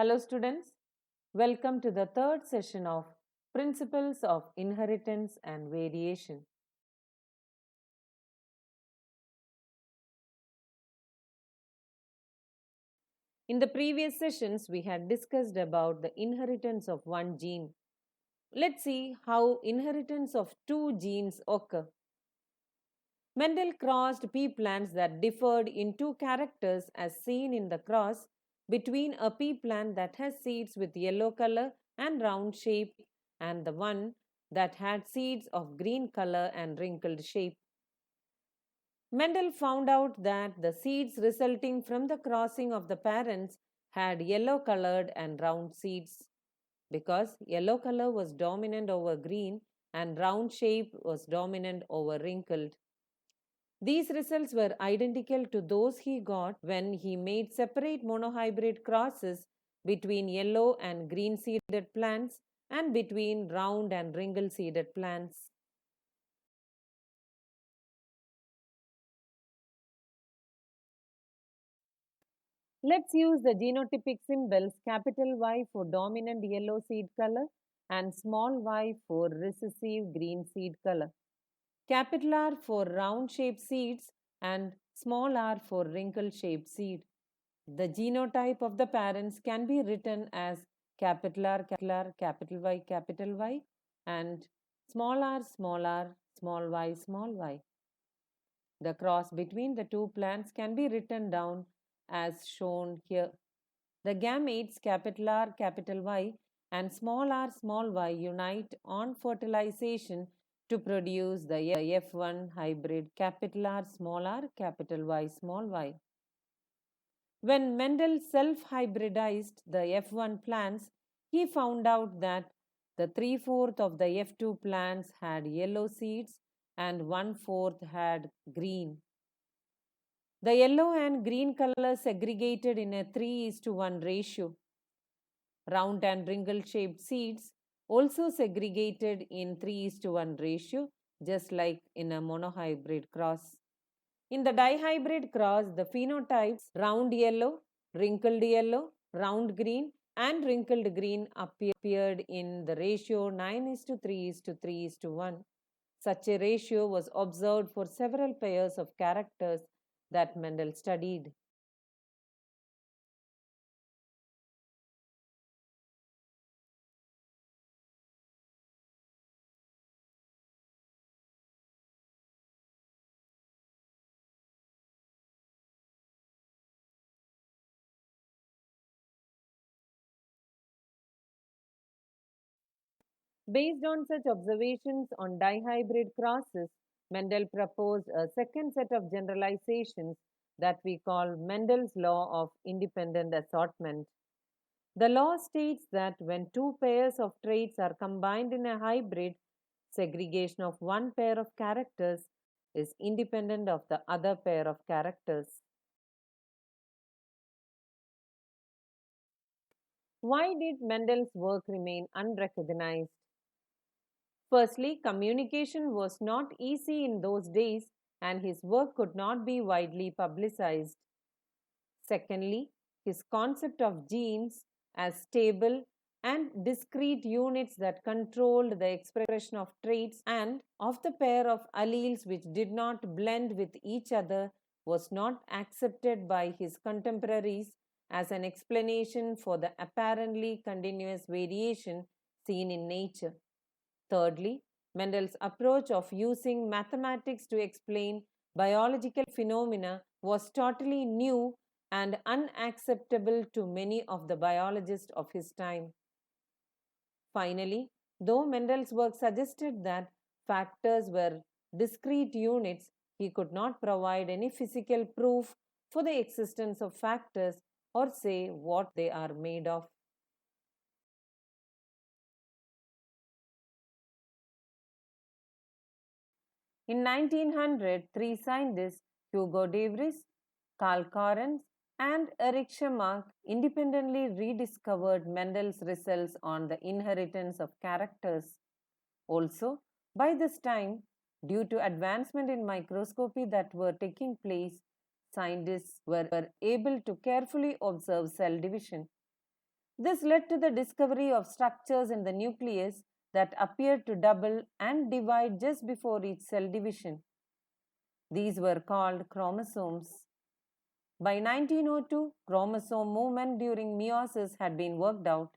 Hello, students. Welcome to the third session of Principles of Inheritance and Variation. In the previous sessions, we had discussed about the inheritance of one gene. Let's see how inheritance of two genes occur. Mendel crossed pea plants that differed in two characters as seen in the cross between a pea plant that has seeds with yellow color and round shape and the one that had seeds of green color and wrinkled shape. Mendel found out that the seeds resulting from the crossing of the parents had yellow colored and round seeds because yellow color was dominant over green and round shape was dominant over wrinkled. These results were identical to those he got when he made separate monohybrid crosses between yellow and green seeded plants and between round and wrinkled seeded plants. Let's use the genotypic symbols capital Y for dominant yellow seed color and small y for recessive green seed color. Capital R for round shaped seeds and small r for wrinkle shaped seed. The genotype of the parents can be written as capital R, capital Y, and small r, small y. The cross between the two plants can be written down as shown here. The gametes R, capital Y, and small y unite on fertilization to produce the F1 hybrid R, capital Y, small y. When Mendel self hybridized the F1 plants, he found out that the 3/4 of the F2 plants had yellow seeds and 1/4 had green. The yellow and green colors segregated in a 3:1 ratio. Round and wrinkle shaped seeds also segregated in 3:1 ratio, just like in a monohybrid cross. In the dihybrid cross, the phenotypes round yellow, round green, and wrinkled green appeared in the ratio 9:3:3:1. Such a ratio was observed for several pairs of characters that Mendel studied. Based on such observations on dihybrid crosses, Mendel proposed a second set of generalizations that we call Mendel's law of independent assortment. The law states that when two pairs of traits are combined in a hybrid, segregation of one pair of characters is independent of the other pair of characters. Why did Mendel's work remain unrecognized? Firstly, communication was not easy in those days and his work could not be widely publicized. Secondly, his concept of genes as stable and discrete units that controlled the expression of traits and of the pair of alleles which did not blend with each other was not accepted by his contemporaries as an explanation for the apparently continuous variation seen in nature. Thirdly, Mendel's approach of using mathematics to explain biological phenomena was totally new and unacceptable to many of the biologists of his time. Finally, though Mendel's work suggested that factors were discrete units, he could not provide any physical proof for the existence of factors or say what they are made of. In 1900, three scientists, Hugo de Vries, Carl Correns, and Erich Schmarck, independently rediscovered Mendel's results on the inheritance of characters. Also, by this time, due to advancement in microscopy that were taking place, scientists were able to carefully observe cell division. This led to the discovery of structures in the nucleus that appeared to double and divide just before each cell division. These were called chromosomes. By 1902, chromosome movement during meiosis had been worked out.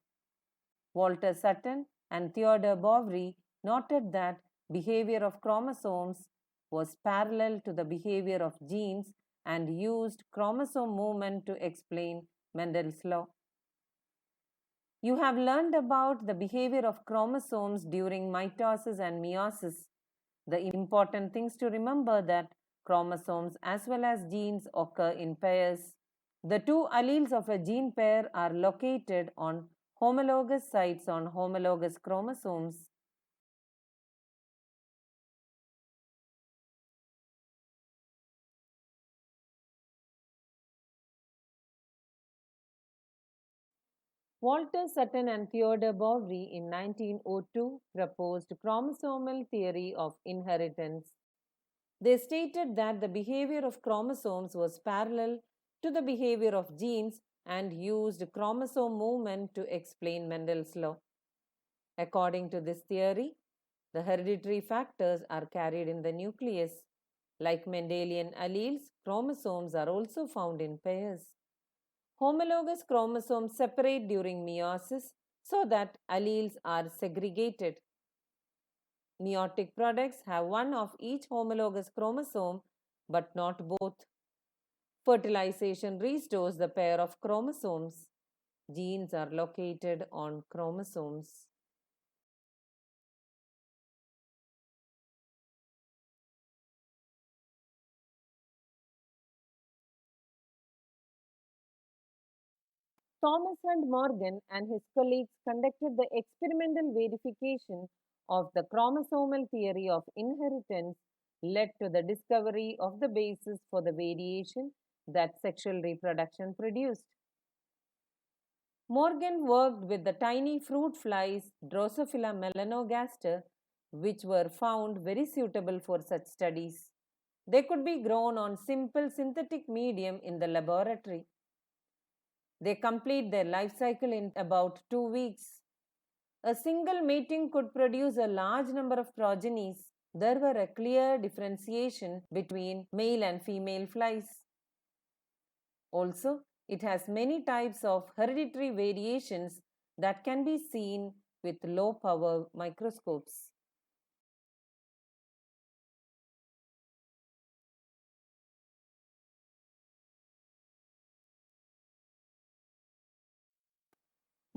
Walter Sutton and Theodore Boveri noted that behavior of chromosomes was parallel to the behavior of genes and used chromosome movement to explain Mendel's law. You have learned about the behavior of chromosomes during mitosis and meiosis. The important things to remember that chromosomes as well as genes occur in pairs. The two alleles of a gene pair are located on homologous sites on homologous chromosomes. Walter Sutton and Theodore Boveri in 1902 proposed chromosomal theory of inheritance. They stated that the behavior of chromosomes was parallel to the behavior of genes and used chromosome movement to explain Mendel's law. According to this theory, the hereditary factors are carried in the nucleus. Like Mendelian alleles, chromosomes are also found in pairs. Homologous chromosomes separate during meiosis so that alleles are segregated. Meiotic products have one of each homologous chromosome but not both. Fertilization restores the pair of chromosomes. Genes are located on chromosomes. Thomas and Morgan and his colleagues conducted the experimental verification of the chromosomal theory of inheritance led to the discovery of the basis for the variation that sexual reproduction produced. Morgan worked with the tiny fruit flies Drosophila melanogaster, which were found very suitable for such studies. They could be grown on simple synthetic medium in the laboratory. They complete their life cycle in about 2 weeks. A single mating could produce a large number of progenies. There were a clear differentiation between male and female flies. Also, it has many types of hereditary variations that can be seen with low power microscopes.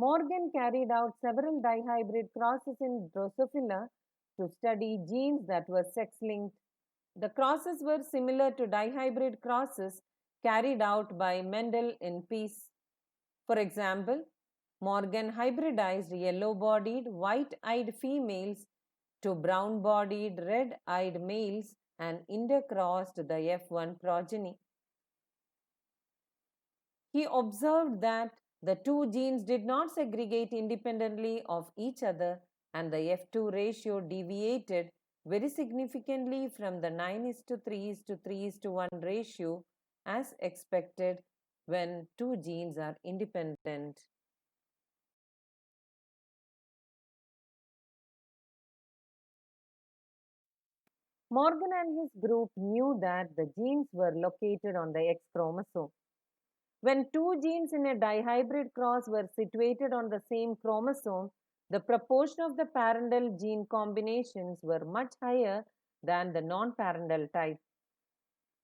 Morgan carried out several dihybrid crosses in Drosophila to study genes that were sex-linked. The crosses were similar to dihybrid crosses carried out by Mendel in peas. For example, Morgan hybridized yellow-bodied, white-eyed females to brown-bodied, red-eyed males and intercrossed the F1 progeny. He observed that the two genes did not segregate independently of each other and the F2 ratio deviated very significantly from the 9:3:3:1 ratio as expected when two genes are independent. Morgan and his group knew that the genes were located on the X chromosome. When two genes in a dihybrid cross were situated on the same chromosome, the proportion of the parental gene combinations were much higher than the non-parental type.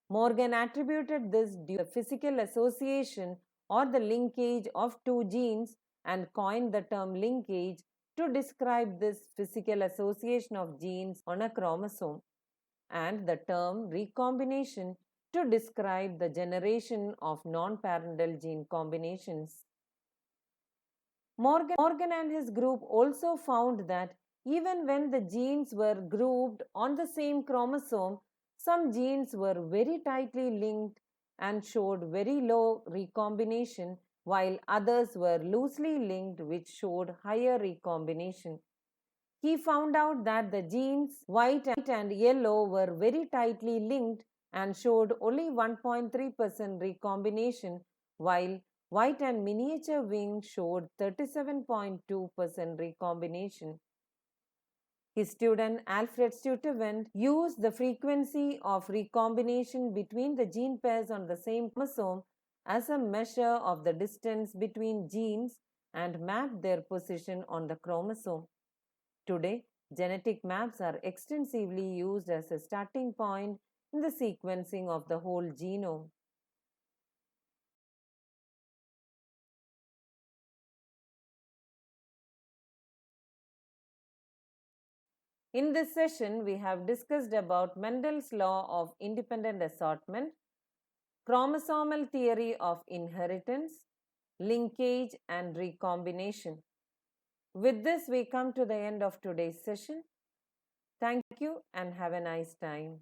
Morgan attributed this due to the physical association or the linkage of two genes and coined the term linkage to describe this physical association of genes on a chromosome, and the term recombination to describe the generation of non-parental gene combinations. Morgan and his group also found that even when the genes were grouped on the same chromosome, some genes were very tightly linked and showed very low recombination, while others were loosely linked, which showed higher recombination. He found out that the genes white and yellow were very tightly linked and showed only 1.3% recombination, while White and miniature wing showed 37.2% recombination. His student Alfred Sturtevant used the frequency of recombination between the gene pairs on the same chromosome as a measure of the distance between genes and mapped their position on the chromosome. Today, genetic maps are extensively used as a starting point in the sequencing of the whole genome. In this session, we have discussed about Mendel's law of independent assortment, chromosomal theory of inheritance, linkage, and recombination. With this, we come to the end of today's session. Thank you and have a nice time.